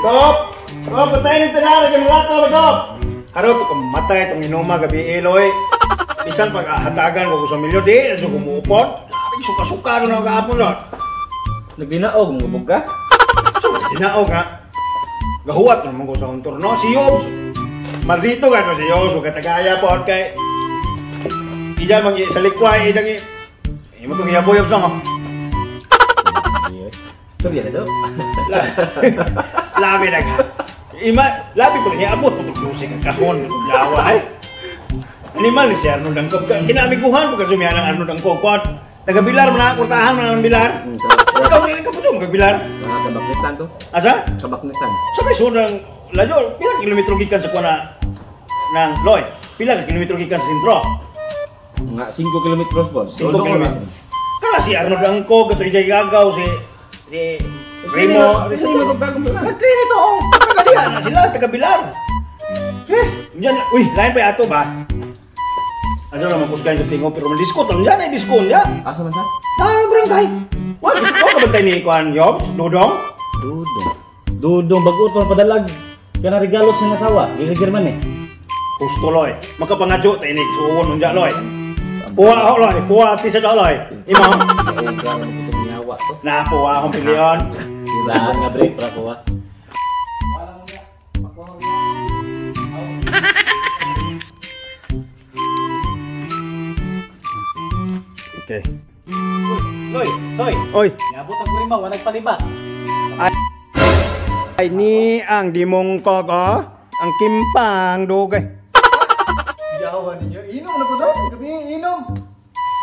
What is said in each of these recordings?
Top! Top, patayin yung tanara kay Malakaw, Top! Haro to kung matay itong inuma gabi Eloy. Bisan pag hatagan ko sa milyo, di na siya kumuupot. Sabi suka-suka doon ako kahapon doon. Nagbinaog, mabog ka? Dinaog nga. Gahuwat naman ko sa kontor, no? Si Yobs. Maldito ka si Yobs, huwag katagaya po kay... Iyan sa likway, iyan mo itong iyaboy Yobs lang, oh. Sorry na daw. Labi na ka. Labi ko niya abot, putusik ang kahon, lawa ay. Animal ni si Arnold ang kog. Kinamiguhan ko kasi sumihan ang Arnold ang kogkot. Taga-bilar mo na, kurtahan mo na ng bilar. Ikaw ka po siya mag-bilar. Kabaknitan to. Asa? Kabaknitan. Sa may sunang layo, pilang kilometro gikan sa kuwana ng Loy? Pilang kilometro gikan sa sentro? Mga 5 kilometros po. 5 kilometro. Kala si Arnold ang kog, ito ijay gagaw, si Remo. Nag-train ito, oh. Taga-dihan na sila, taga-bilar. Uy, lain pa yato ba? Ano naman kusgayin sa tingo, pero maliskot lang yan, ay diskon yan. Asa man sa? Ano barangay? Wala, ito ka bantay ni Kuan Yobs? Dudong? Dudong, bago padalag. Kaya na regalo sa nasawa, gili German eh. Gusto Loy, makapangadyo tayo ni suwon nung dyan Loy. Puwa ako Loy, puwa ati sa dyan Loy. Imaw? Napuwa akong pilihan. Sirahan nga break para kuha. Okay. Loy, Soy. Oy. Niabot ang kurimaw, wala nagpaliba. Ay ni ang dimong kog, oh. Ang kimpang dugay. Yawan ninyo. Inom na po daw. Gabi inom.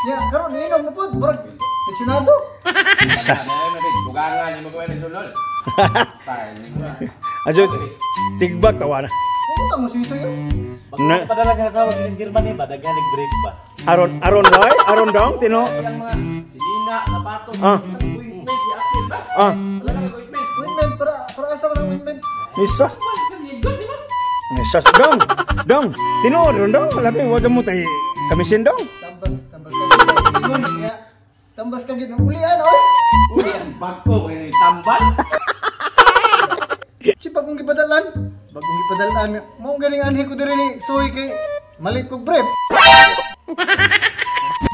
Ya, karon inom na po. Barag, pensionado. Bugangan, yung magawa ng sulol. Ajo, tigbag tawa na. Pumunta mo suyo yun. Bakit padala siya nasawa ng German eh, badaghan nag-break ba? Aron Loy, aron dong, tino. Yung mga silina, sapatos, Ah. ointment, i-apil ba? Ah, Wala na ointment. Ointment, para asa mo ng ointment. nisas. Nisas, dong. Tino, dong, labi, wag mo tayo kamisin dong. Tambas ka gid. Inom niya. Tambas ka gid. Ulian, oy. Uy, ang bago, tambal. Si bagong gipadalan. Bagong gipadalan. Mao ganing anhi ko diri ni Soy kay malit kog brief.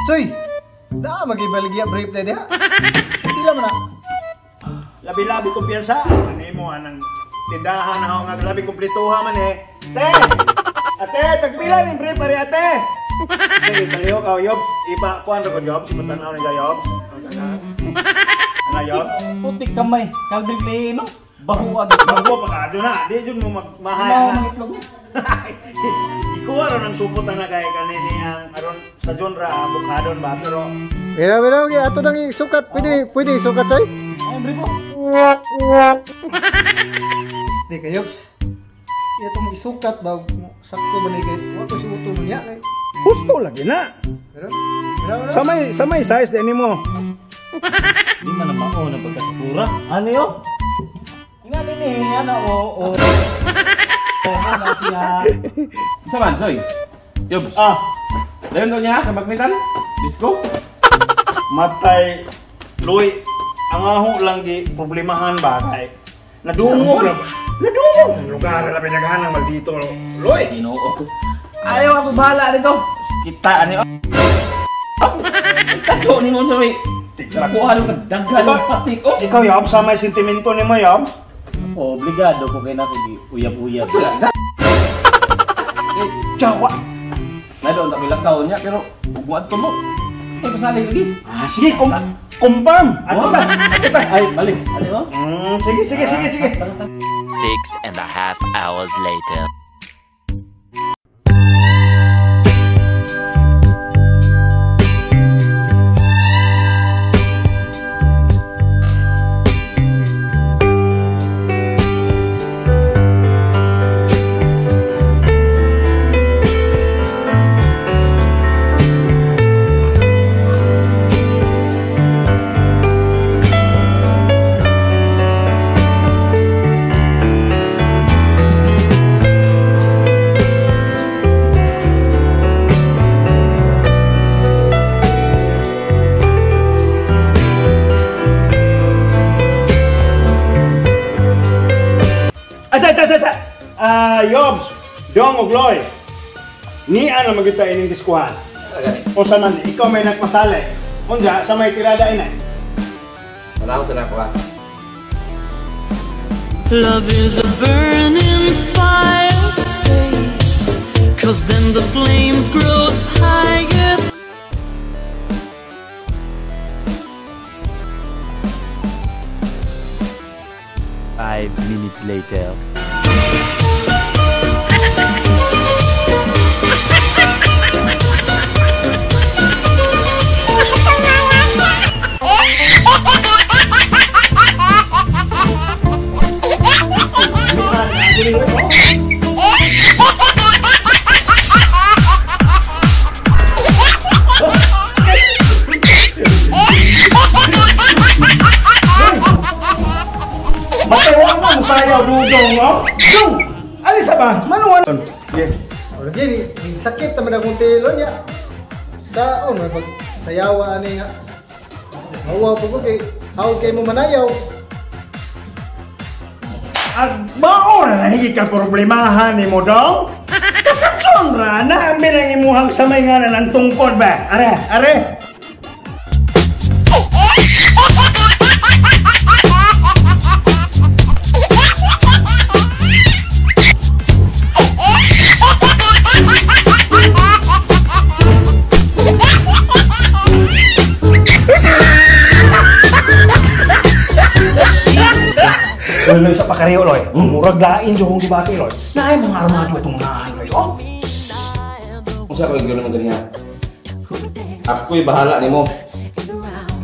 Soy. Da magibaligya brief na diha. Pila man na. Labi-labi kumpiyansa. Ano mo, anang tindahan ako nga labi kumplituha man eh. Ate, tagpila ni brief pare ate. Sige, taliho ka, Yobs. Iba, kuhan rin ko, Yobs. Ipatanaw ni Yobs. Ano, Yobs? Putik kamay, kalbig lino. Bahuag. Bago pa ka, na. Di dyan mo magmahaya na. Itlog niya. Ikuha rin ang supot na kay kanini ang aron sa genre, bukadon ba? Pero, Mira, ato nang isukat. Pwede isukat, Soy? Ay, brief po. Di kayops. Itong isukat ba sakto ba ni kay wa ko suto mo niya kay. gusto lagi na. Pero Samay size din mo. Di man naman ako na pagkasapura. Ano yun? Nga din eh, ano, oo. Ano siya? Saman, Soy. Yobs. Dayon daw niya, kabagnitan? Disco? Matay, Loy, ang aho lang di problemahan ba kay nadungog lang. Nadungog ang lugar na pinaghanang maldito. Loy! Ginoo. Ayaw ako bahala dito. Kita ani. Tato ni mo Soy. Nakuha nung daghan ng patik ko. Ikaw, Yobs, sa may sentimento ni mo, Yobs? Ako, obligado ko kayo na sige, uyab-uyab. Jawa! Nado tak bilang kau niya pero buat mo. Ay pasali lagi. Sige, confirm! Ato ta! Ay, balik. Ano mo? Sige. 6.5 hours later. Yobs, Dong ug Loy. Niya na magita ining diskuhan. O sa man, ikaw may nagpasali. Unja, sa may tirada inay. Salamat na ako ha. Love is a burning fire, stay, 'cause then the flames grow higher. 5 minutes later. Matawa mo, musayaw, dudong, oh! Go! Alisa ba? Manuwan! Yeah. O lagi, sakit naman akong tilo niya. Sa, sayawa ani nga. Mawaw po ko kay, hawag kayo mo manayaw. At maora na higit ka problemahan ni mo, dong? Kasakson ra, namin ang imuhang samay nga na ng tungkod ba? Are, are! Loy, sa pakariyo, Loy. Murag lain dyan kong dibati, Loy. Naay mga armado itong mga Loy, oh. Kung saan ko nagdala ng ganyan? Ako'y bahala ni mo.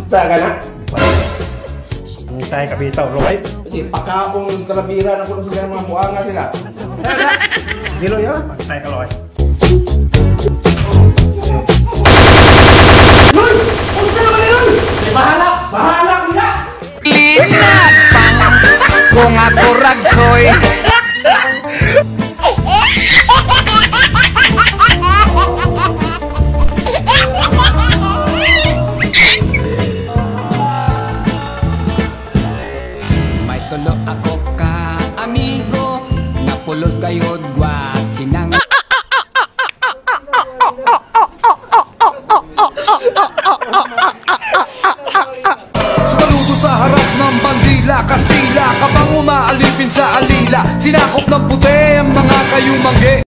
Kita ka na? Hintay kapitaw, Loy. Kasi pagkakong kalabiran ako ng sila mga buanga sila. Hindi, Loy, ah. Hintay ka, Loy. Loy! Kung saan naman, Loy? Bahala! Bahala nila! Kung ako ragsoy may tulo ako ka amigo napulos kayo gwat sinang Saludo sa harap ng bandila Kastila, kabang umaalipin sa alila Sinakop ng puti ang mga kayumangge